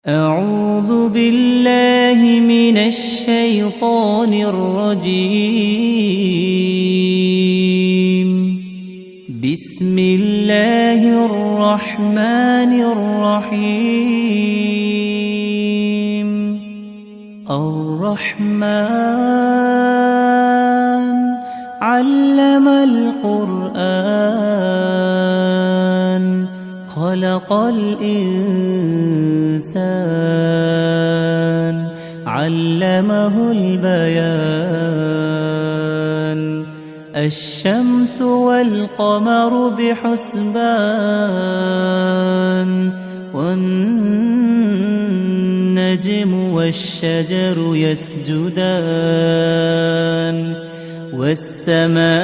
أعوذ بالله من الشيطان الرجيم. بسم الله الرحمن الرحيم. الرحمن علم القرآن خلق الإنسان علمه البيان. الشمس والقمر بحسبان والنجم والشجر يسجدان والسماء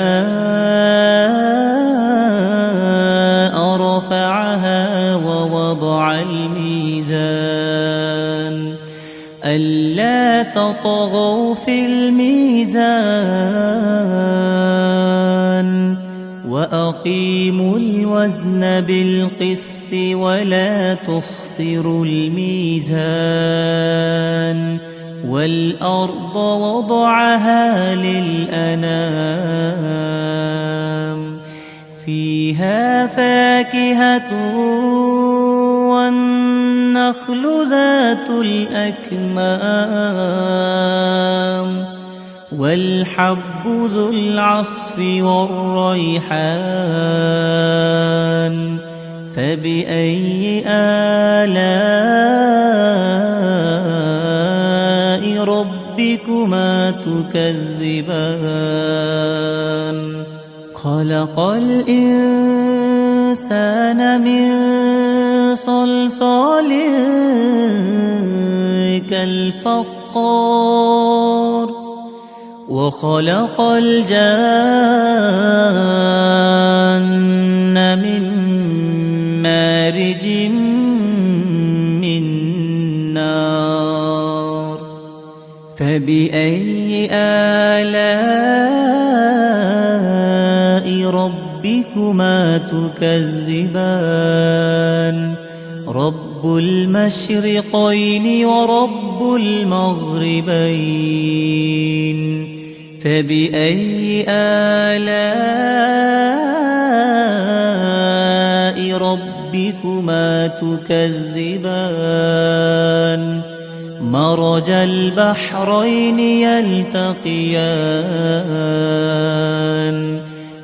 رفعها ووضع الميزان ألا تطغوا في الميزان وأقيموا الوزن بالقسط ولا تخسروا الميزان. والأرض وضعها للأنام فيها فاكهة والنخل ذات الأكمام والحب ذو العصف والريحان. فبأي آلاء ربكما تكذبان؟ خلق الإنسان من صلصال كالفخار وخلق الجان من مارج من نار. فبأي آلاء ربكما تكذبان؟ رب المشرقين ورب المغربين. فبأي آلاء ربكما تكذبان؟ مرج البحرين يلتقيان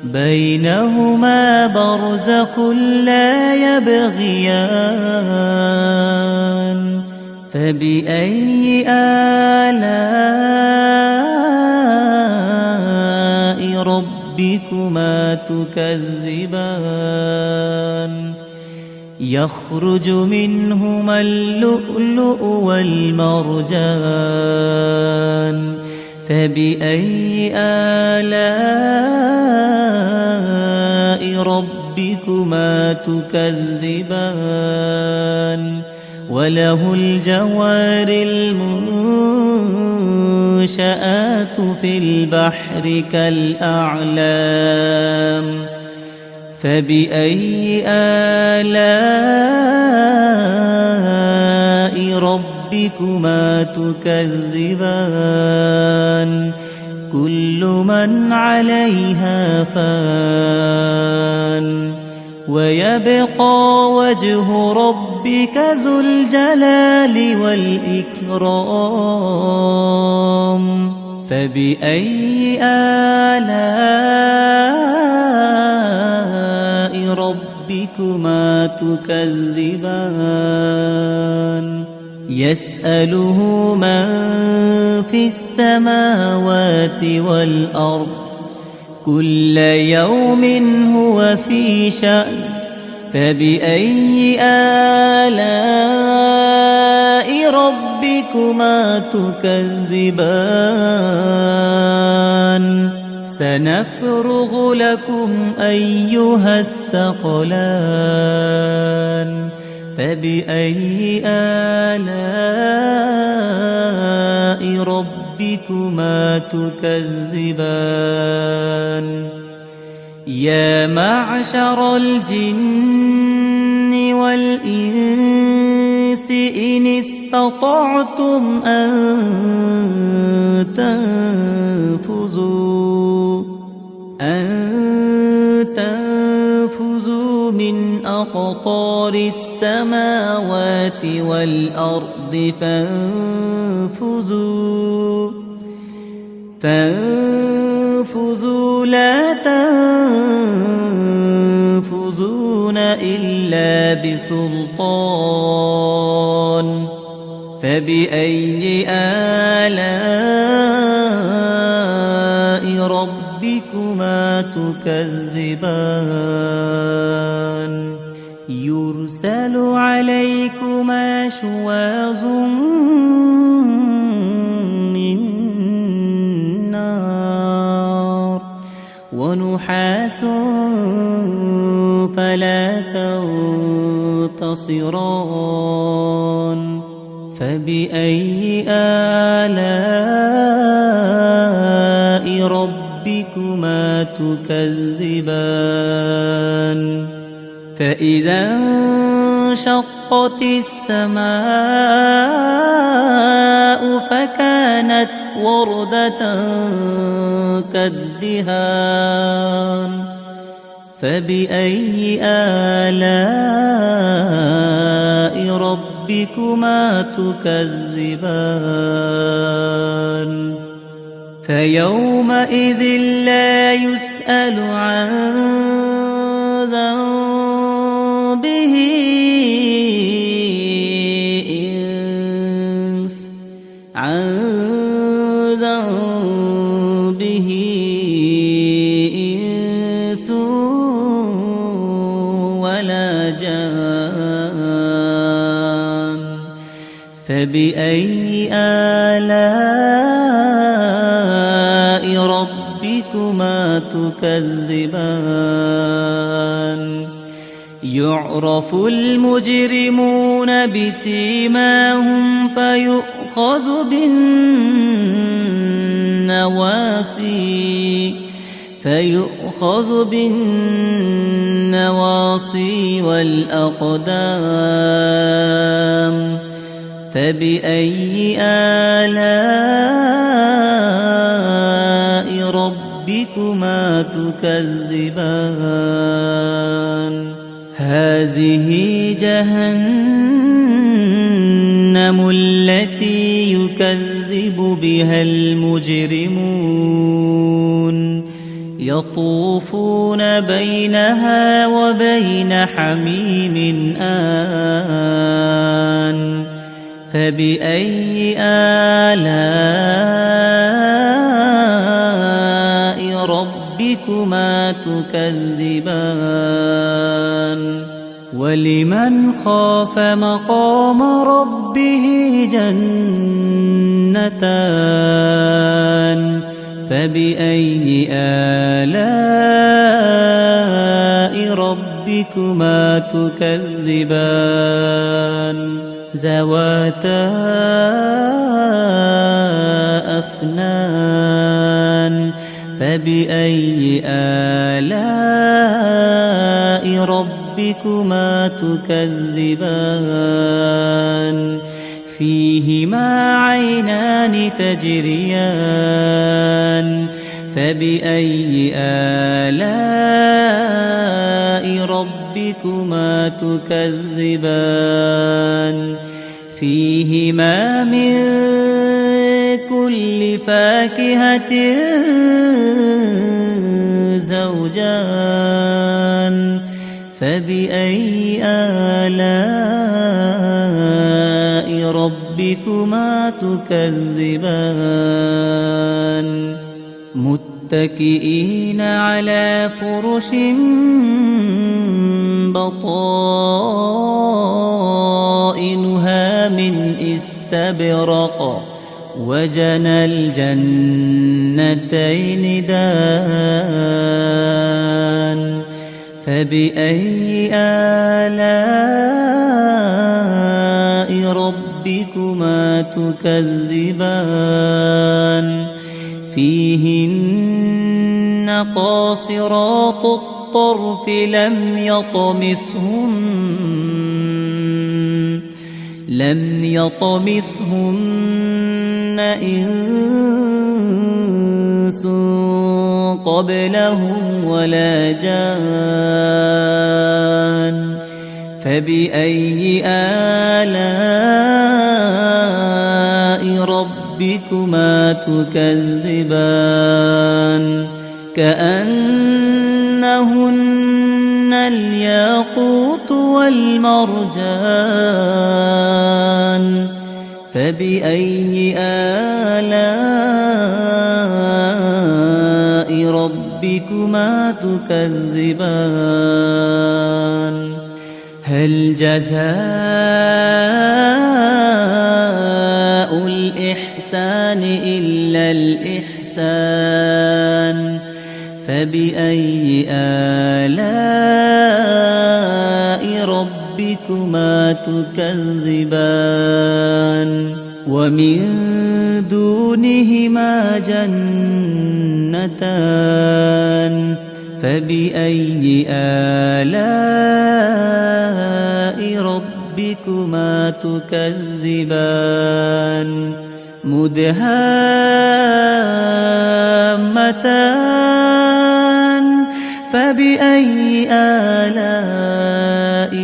بينهما برزخ لا يبغيان. فبأي آلاء ربكما تكذبان؟ يخرج منهما اللؤلؤ والمرجان. فبأي آلاء ربكما تكذبان؟ وله الجوار المنشآت في البحر كالأعلام. فبأي آلاء ربكما تكذبان؟ كل من عليها فان ويبقى وجه ربك ذو الجلال والإكرام. فبأي آلاء ربكما تكذبان؟ يسأله من في السماوات والأرض كل يوم هو في شأن. فبأي آلاء ربكما تكذبان؟ سنفرغ لكم أيها الثقلان. فبأي آلاء ربكما تكذبان؟ يا معشر الجن والإنس الإنس إن استطعتم أن تنفذوا من أقطار السماوات والأرض فانفذوا لا تنفذون إلا بسلطان فبأي آلاء ربكما تكذبان يرسل عليكما شواظ من نار ونحاس فلا تنتصران فبأي آلاء ربكما تكذبان فإذا انشقت السماء فكانت وردة كالدهان فبأي آلاء ربكما تكذبان فيومئذ لا يسأل عن ذنبه إنس ولا جان فبأي آلاء ربكما تكذبان يعرف المجرمون بسيماهم فيؤخذ بالنواصي والأقدام فبأي آلاء ربكما تكذبان هذه جهنم التي يكذب بها المجرمون يطوفون بينها وبين حميم آن فبأي آلاء ربكما تكذبان ولمن خاف مقام ربه جنتان فبأي آلاء ربكما تكذبان ذواتا أفنان فبأي آلاء ربكما تكذبان فيهما عينان تجريان فبأي آلاء ربكما تكذبان فيهما من كل فاكهة زوجان فبأي آلاء ربكما تكذبان متكئين على فرش بطائنها من استبرق وجنى الجنتين دان فبأي آلاء ربكما تكذبان فيهن قاصرات الطرف لم لم يطمثهن إنس قبلهم ولا جان فبأي آلاء ربكما تكذبان كأنهن الياقوت والمرجان فبأي آلاء ربكما تكذبان هل جزاء الإحسان إلا الإحسان فبأي آلاء ربكما تكذبان ومن دونهما جنتان فبأي آلاء ربكما تكذبان مدهامتان فبأي آلاء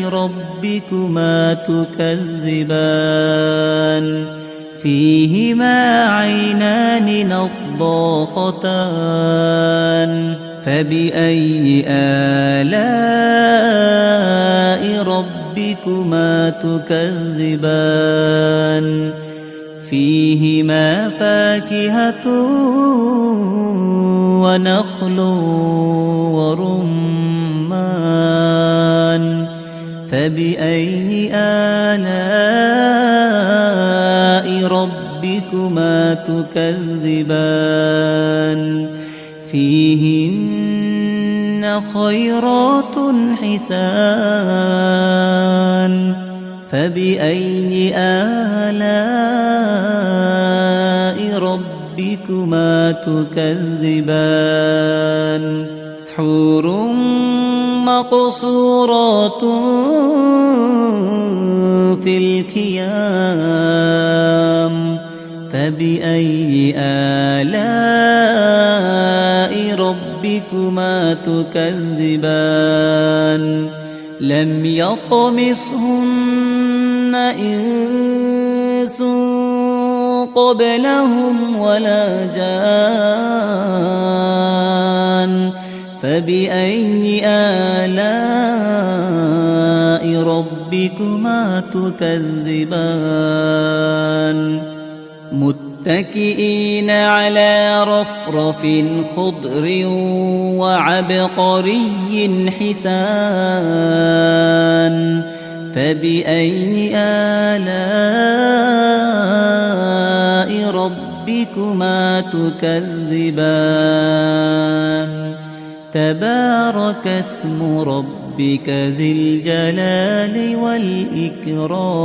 ربكما تكذبان فيهما عينان نضاختان فبأي آلاء ربكما تكذبان فيهما فاكهة ونخل ورمان فبأي آلاء ربكما تكذبان فيهن خيرات حسان فبأي آلاء ربكما تكذبان حور مقصورات في الخيام فبأي آلاء ربكما تكذبان لم يطمثهن إنس قبلهم ولا جان فبأي آلاء ربكما تكذبان متكئين على رفرف خضر وعبقري حسان فبأي آلاء ربكما تكذبان تبارك اسم ربك ذي الجلال والإكرام